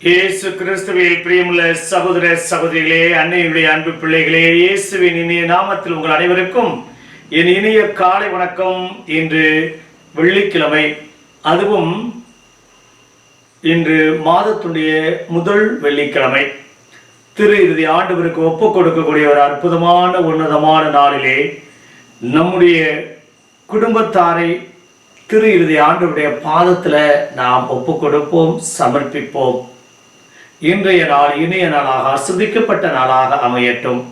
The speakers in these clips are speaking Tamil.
இயேசு கிறிஸ்துவில் பிரியமுள்ள சகோதர சகோதரிகளே, அன்னையுடைய அன்பு பிள்ளைகளே, இயேசுவின் இனிய நாமத்தில் உங்கள் அனைவருக்கும் என் இனிய காலை வணக்கம். இன்று வெள்ளிக்கிழமை, அதுவும் இன்று மாதத்துடைய முதல் வெள்ளிக்கிழமை, திரு இறுதி ஆண்டவருக்கு ஒப்புக் கொடுக்கக்கூடிய ஒரு அற்புதமான உன்னதமான நாளிலே நம்முடைய குடும்பத்தாரை திரு இறுதி ஆண்டவருடைய பாதத்தில் நாம் ஒப்புக் கொடுப்போம், சமர்ப்பிப்போம். இன்றைய நாள் இனிய நாளாக ஆசீர்வதிக்கப்பட்ட நாளாக அமையட்டும்.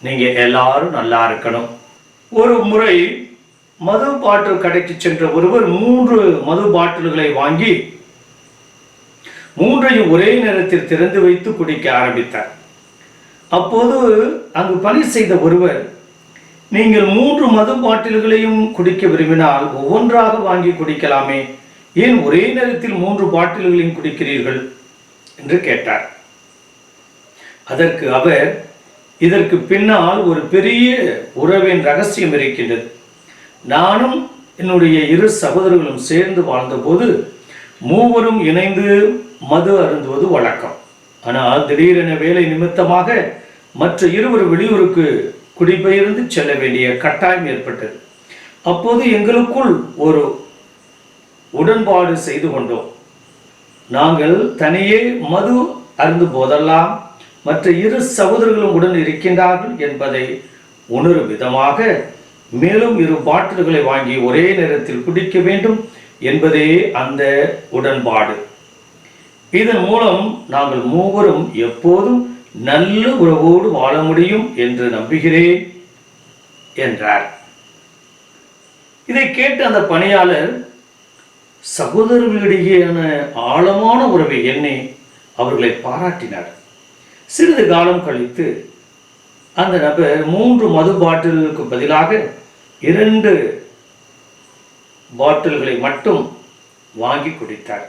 நீங்க எல்லாரும் நல்லா இருக்கணும். ஒரு முறை மது பாட்டில் கடைக்கு சென்ற ஒருவர் 3 மது பாட்டில்களை வாங்கி 3ஐயும் ஒரே நேரத்தில் திறந்து வைத்து குடிக்க ஆரம்பித்தார். அப்போது அங்கு பணி செய்த ஒருவர், நீங்கள் 3 மது பாட்டில்களையும் குடிக்க விரும்பினால் ஒவ்வொன்றாக வாங்கி குடிக்கலாமே, ஏன் ஒரே நேரத்தில் 3 பாட்டில்களையும் குடிக்கிறீர்கள் என்று கேட்டார். அதற்கு அவர், இதற்கு பின்னால் ஒரு பெரிய உறவின் ரகசியம் இருக்கின்றது. நானும் என்னுடைய 2 சகோதரர்களும் சேர்ந்து வாழ்ந்தபோது 3 இணைந்து மது அருந்துவது வழக்கம். ஆனால் திடீரென வேலை நிமித்தமாக மற்ற 2 வெளியூருக்கு குடிபெயர்ந்து செல்ல வேண்டிய கட்டாயம் ஏற்பட்டது. அப்போது எங்களுக்குள் ஒரு உடன்பாடு செய்து கொண்டோம். நாங்கள் தனியே மது அருந்து போதெல்லாம் மற்ற 2 சகோதரர்களும் உடன் இருக்கின்றார்கள் என்பதை உணரும் விதமாக மேலும் 2 பாட்டில்களை வாங்கி ஒரே நேரத்தில் குடிக்க வேண்டும் என்பதே அந்த உடன்பாடு. இதன் மூலம் நாங்கள் 3 எப்போதும் நல்ல உறவோடு வாழ முடியும் என்று நம்புகிறேன் என்றார். இதை கேட்டு அந்த பணியாளர் சகோதரர்களிடையேயான ஆழமான உறவை எண்ணி அவர்களை பாராட்டினார். சிறிது காலம் கழித்து அந்த நபர் 3 மது பாட்டில்களுக்கு பதிலாக 2 பாட்டில்களை மட்டும் வாங்கி குடித்தார்.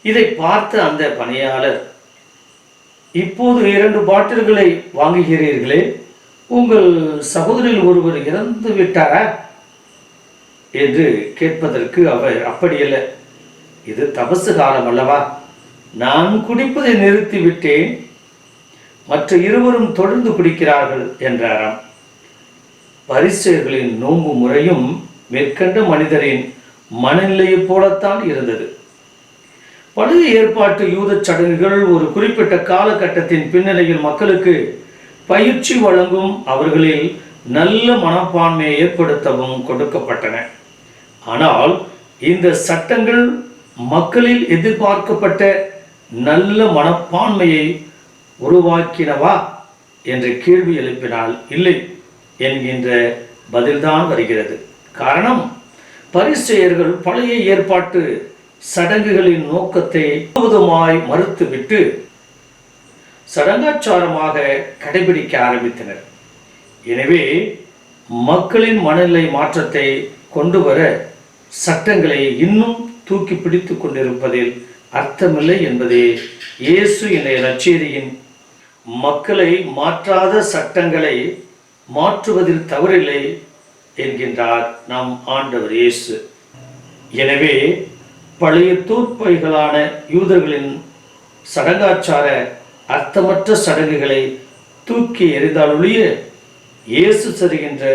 இதை பார்த்த அந்த பணியாளர், இப்போது 2 பாட்டில்களை வாங்குகிறீர்களே, உங்கள் சகோதரில் ஒருவர் இறந்து விட்டாரா என்று கேட்பதற்கு அவர், அப்படியல்ல, இது தபசு காலம் அல்லவா, நான் குடிப்பதை நிறுத்திவிட்டேன், மற்ற 2 தொடர்ந்து குடிக்கிறார்கள் என்றாராம். பரிசேயர்களின் நோன்பு முறையும் மேற்கண்ட மனிதரின் மனநிலையை போலத்தான் இருந்தது. பழைய ஏற்பாட்டு யூத சடங்குகள் ஒரு குறிப்பிட்ட காலகட்டத்தின் பின்னணியில் மக்களுக்கு பயிற்சி வழங்கும், அவர்களில் நல்ல மனப்பான்மையை ஏற்படுத்தவும் கொடுக்கப்பட்டன. ஆனால் இந்த சட்டங்கள் மக்களில் எதிர்பார்க்கப்பட்ட நல்ல மனப்பான்மையை உருவாக்கினவா என்ற கேள்வி எழுப்பினால் இல்லை என்கின்ற பதில்தான் வருகிறது. காரணம், பரிசேயர்கள் பழைய ஏற்பாட்டு சடங்குகளின் நோக்கத்தை முழுவதுமாய் மறுத்துவிட்டு சடங்காச்சாரமாக கடைபிடிக்க ஆரம்பித்தனர். எனவே மக்களின் மனநிலை மாற்றத்தை கொண்டு வர சட்டங்களை இன்னும் தூக்கி பிடித்து கொண்டிருப்பதில் அர்த்தமில்லை என்பதே இயேசு என்ற நற்செய்தியின் மக்களை மாற்றாத சட்டங்களை மாற்றுவதில் தவறில்லை என்கின்றார் நம் ஆண்டவர் இயேசு. எனவே பழைய தூர்ப்பைகளான யூதர்களின் சடங்காச்சார அர்த்தமற்ற சடங்குகளை தூக்கி எறிந்தாலொழிய இயேசு தருகின்ற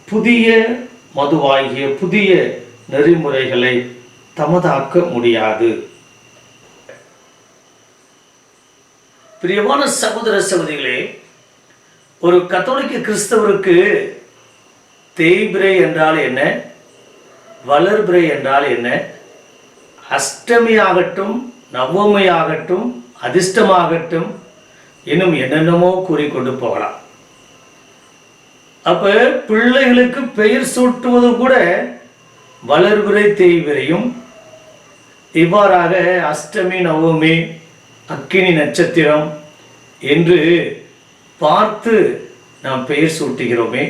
புதிய மதுவாகிய புதிய நெறிமுறைகளை தமதாக்க முடியாது. பிரியமான சகோதர சகோதரிகளே, ஒரு கத்தோலிக்க கிறிஸ்தவருக்கு தேய்பிரை என்றால் என்ன, வளர்பிரை என்றால் என்ன, அஷ்டமி ஆகட்டும், நவமி ஆகட்டும், அதிர்ஷ்டமாகட்டும், இன்னும் என்னென்னமோ கூறிக்கொண்டு போகலாம். அப்ப பிள்ளைகளுக்கு பெயர் சூட்டுவது கூட வளர்பிறை தேய்பிரையும், இவ்வாறாக அஷ்டமி நவமி அக்கினி நட்சத்திரம் என்று பார்த்து நாம் பெயர் சூட்டுகிறோமே,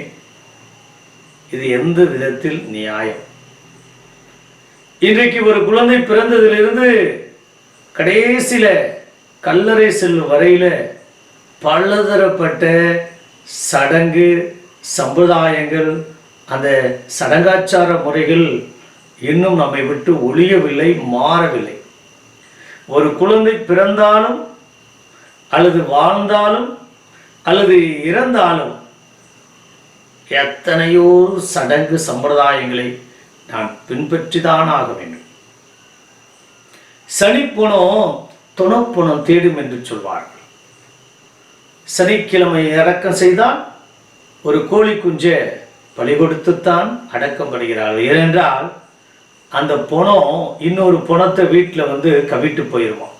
இது எந்த விதத்தில் நியாயம்? இன்றைக்கு ஒரு குழந்தை பிறந்ததிலிருந்து கடைசியில கல்லறை செல்லும் வரையில பலதரப்பட்ட சடங்கு சம்பிரதாயங்கள், அந்த சடங்காச்சார முறைகள் இன்னும் நம்மை விட்டு ஒழியவில்லை, மாறவில்லை. ஒரு குழந்தை பிறந்தாலும் அல்லது வாழ்ந்தாலும் அல்லது இறந்தாலும் எத்தனையோ சடங்கு சம்பிரதாயங்களை நான் பின்பற்றிதான் ஆக வேண்டும். சனிப்பணம் துணப்பணம் தேடும் என்று சொல்வார்கள். சனிக்கிழமை அடக்கம் செய்தால் ஒரு கோழி குஞ்சை பலி கொடுத்துத்தான் அடக்கம் பண்ணுகிறார்கள். ஏனென்றால் அந்த பணம் இன்னொரு பணத்தை வீட்டில் கவிட்டு போயிடுவான்.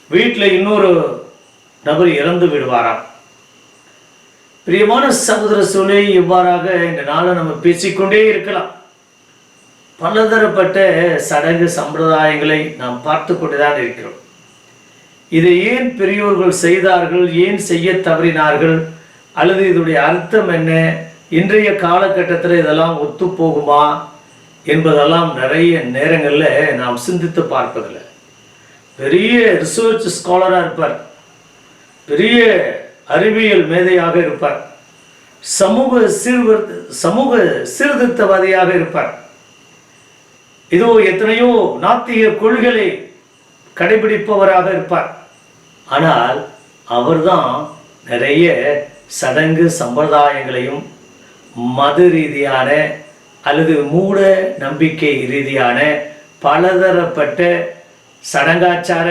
வீட்டில் இன்னொரு நபர் இறந்து விடுவாராம். பிரியமான சகோதர சூழலை இவ்வாறாக இந்த நாளை நம்ம பேசிக்கொண்டே இருக்கலாம். பலதரப்பட்ட சடங்கு சம்பிரதாயங்களை நாம் பார்த்து கொண்டுதான் இருக்கிறோம். இதை ஏன் பெரியோர்கள் செய்தார்கள், ஏன் செய்ய தவறினார்கள், அல்லது இதனுடைய அர்த்தம் என்ன, இன்றைய காலகட்டத்தில் இதெல்லாம் ஒத்து போகுமா என்பதெல்லாம் நிறைய நேரங்களில் நாம் சிந்தித்து பார்ப்பதில்லை. பெரிய ரிசர்ச் ஸ்காலராக இருப்பார், பெரிய அறிவியல் மேதையாக இருப்பார், சமூக சீர்திருத்தவாதியாக இருப்பார், இதோ எத்தனையோ நாத்திக கொள்கைகளை கடைபிடிப்பவராக இருப்பார். ஆனால் அவர்தான் நிறைய சடங்கு சம்பிரதாயங்களையும் மத ரீதியான அல்லது மூட நம்பிக்கை ரீதியான பலதரப்பட்ட சடங்காச்சார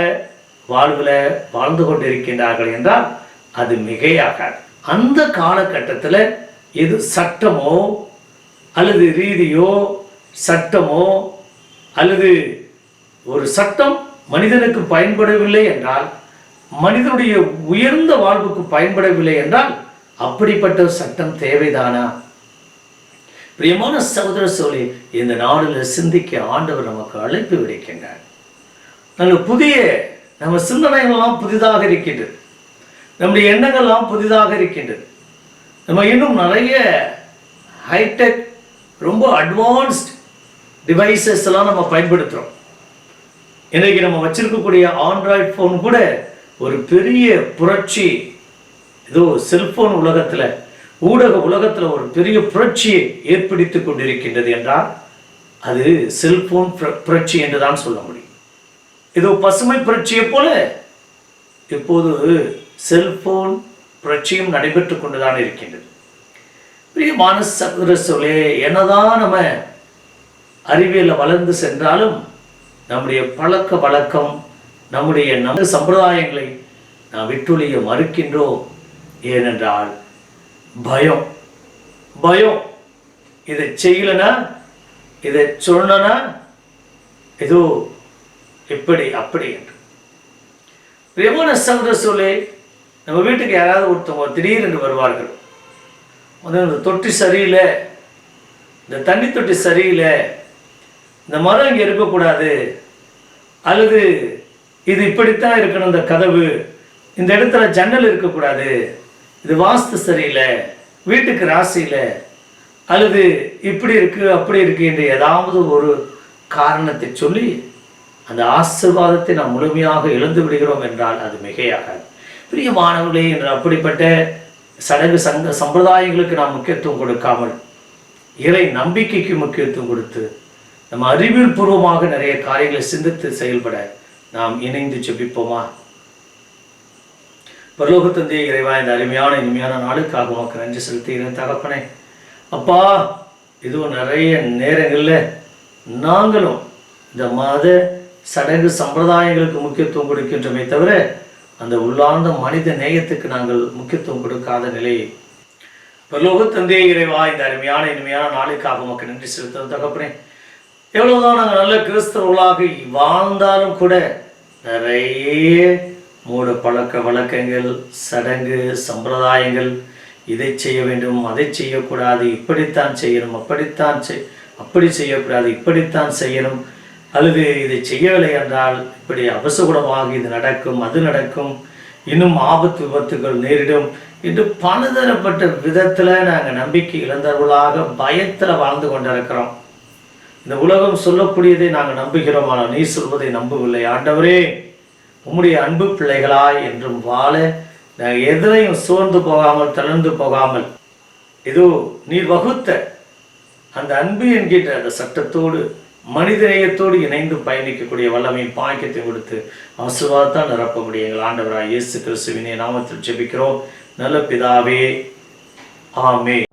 வாழ்வில் வாழ்ந்து கொண்டிருக்கின்றார்கள் என்றால் அது மிகையாகாது. அந்த காலகட்டத்தில் எது சட்டமோ அல்லது ரீதியோ சட்டமோ அல்லது ஒரு சட்டம் மனிதனுக்கு பயன்படவில்லை என்றால், மனிதனுடைய உயர்ந்த வாழ்வுக்கு பயன்படவில்லை என்றால் அப்படிப்பட்ட சட்டம் தேவைதானா? பிரியமான சகோதர சோழி, இந்த நாளில் சிந்திக்க ஆண்டவர் நமக்கு அழைப்பு விடுக்கின்றார். நம்ம சிந்தனைகள்லாம் புதிதாக இருக்கின்றது, நம்முடைய எண்ணங்கள்லாம் புதிதாக இருக்கின்றது. நம்ம இன்னும் நிறைய ஹைடெக் ரொம்ப அட்வான்ஸ்ட் டிவைசஸ் எல்லாம் நம்ம பயன்படுத்துகிறோம். இன்றைக்கு நம்ம வச்சிருக்கக்கூடிய ஆண்ட்ராய்டு ஃபோன் கூட ஒரு பெரிய புரட்சி, ஏதோ செல்போன் உலகத்தில், ஊடக உலகத்தில் ஒரு பெரிய புரட்சியை ஏற்படுத்தி கொண்டிருக்கின்றது என்றால் அது செல்போன் புரட்சி என்று தான் சொல்ல முடியும். இதோ பசுமை புரட்சியை போல இப்போது செல்போன் புரட்சியும் நடைபெற்று கொண்டுதான் இருக்கின்றது. பிரியமான சகோதர சோழே, என்னதான் நம்ம அறிவியலில் வளர்ந்து சென்றாலும் நம்முடைய பழக்க வழக்கம், நம்முடைய சம்பிரதாயங்களை நாம் விட்டொழிய மறுக்கின்றோம். ஏனென்றால் பயம். இதை செய்யலனா, இதை சொன்னா ஏதோ எப்படி அப்படி என்று. பிரியமான சகோதர சோழே, நம்ம வீட்டுக்கு யாராவது ஒருத்தவங்க திடீரென்று வருவார்கள். இந்த தொட்டி சரியில்லை, இந்த தண்ணி தொட்டி சரியில்லை, இந்த மரம் இங்கே இருக்கக்கூடாது, அல்லது இது இப்படித்தான் இருக்கணும், இந்த கதவு இந்த இடத்துல ஜன்னல் இருக்கக்கூடாது, இது வாஸ்து சரியில்லை, வீட்டுக்கு ராசி இல்லை, அல்லது இப்படி இருக்கு அப்படி இருக்கு என்று ஏதாவது ஒரு காரணத்தை சொல்லி அந்த ஆசீர்வாதத்தை நாம் முழுமையாக இழந்து விடுகிறோம் என்றால் அது மிகையாகாது. பிரியமானவர்களே, என்று அப்படிப்பட்ட சடங்கு சம்பிரதாயங்களுக்கு நாம் முக்கியத்துவம் கொடுக்காமல் இறை நம்பிக்கைக்கு முக்கியத்துவம் கொடுத்து நம்ம அறிவியல் பூர்வமாக நிறைய காரியங்களை சிந்தித்து செயல்பட நாம் இணைந்து ஜெபிப்போமா? பரலோக தந்தையே இறைவா, இந்த அருமையான இனிமையான நாளுக்காக உமக்கு நன்றி செலுத்துகிறேன் தகப்பனே. அப்பா, இதுவும் நிறைய நேரங்களில் நாங்களும் இந்த மத சடங்கு சம்பிரதாயங்களுக்கு முக்கியத்துவம் கொடுக்கின்றமே தவிர அந்த உள்ளார்ந்த மனித நேயத்துக்கு நாங்கள் முக்கியத்துவம் கொடுக்காத நிலையை பரலோக தந்தையே இறைவா, இந்த அருமையான இனிமையான நாளுக்காக உமக்கு நன்றி செலுத்தும் தகப்பனே. எவ்வளவுதான் நாங்கள் நல்ல கிறிஸ்தவர்களாக வாழ்ந்தாலும் கூட நிறைய மூட பழக்க வழக்கங்கள், சடங்கு சம்பிரதாயங்கள், இதை செய்ய வேண்டும், அதை செய்யக்கூடாது, இப்படித்தான் செய்யணும், அப்படி செய்யக்கூடாது, இப்படித்தான் செய்யணும், அல்லது இதை செய்யவில்லை என்றால் இப்படி அபசகுணமாக இது நடக்கும், அது நடக்கும், இன்னும் ஆபத்து விபத்துகள் நேரிடும் என்று பலதரப்பட்ட விதத்தில் நாங்கள் நம்பிக்கை இழந்தவர்களாக பயத்தில் வாழ்ந்து கொண்டிருக்கிறோம். இந்த உலகம் சொல்லக்கூடியதை நாங்கள் நம்புகிறோம், ஆனால் நீ சொல்வதை நம்பவில்லை. ஆண்டவரே, உம்முடைய அன்பு பிள்ளைகளாய் என்றும் வாழ நாங்கள் எதிரையும் சோர்ந்து போகாமல் தளர்ந்து போகாமல் இதோ நீர் வகுத்த அந்த அன்பு என்கின்ற அந்த சட்டத்தோடு மனிதநேயத்தோடு இணைந்து பயணிக்கக்கூடிய வல்லமையும் பாக்கியத்தையும் கொடுத்து ஆசீர்வாதத்தால் நிரப்ப முடியும். எங்கள் ஆண்டவராய் இயேசு கிறிஸ்துவின் நாமத்தில் ஜெபிக்கிறோம் நல்ல பிதாவே, ஆமென்.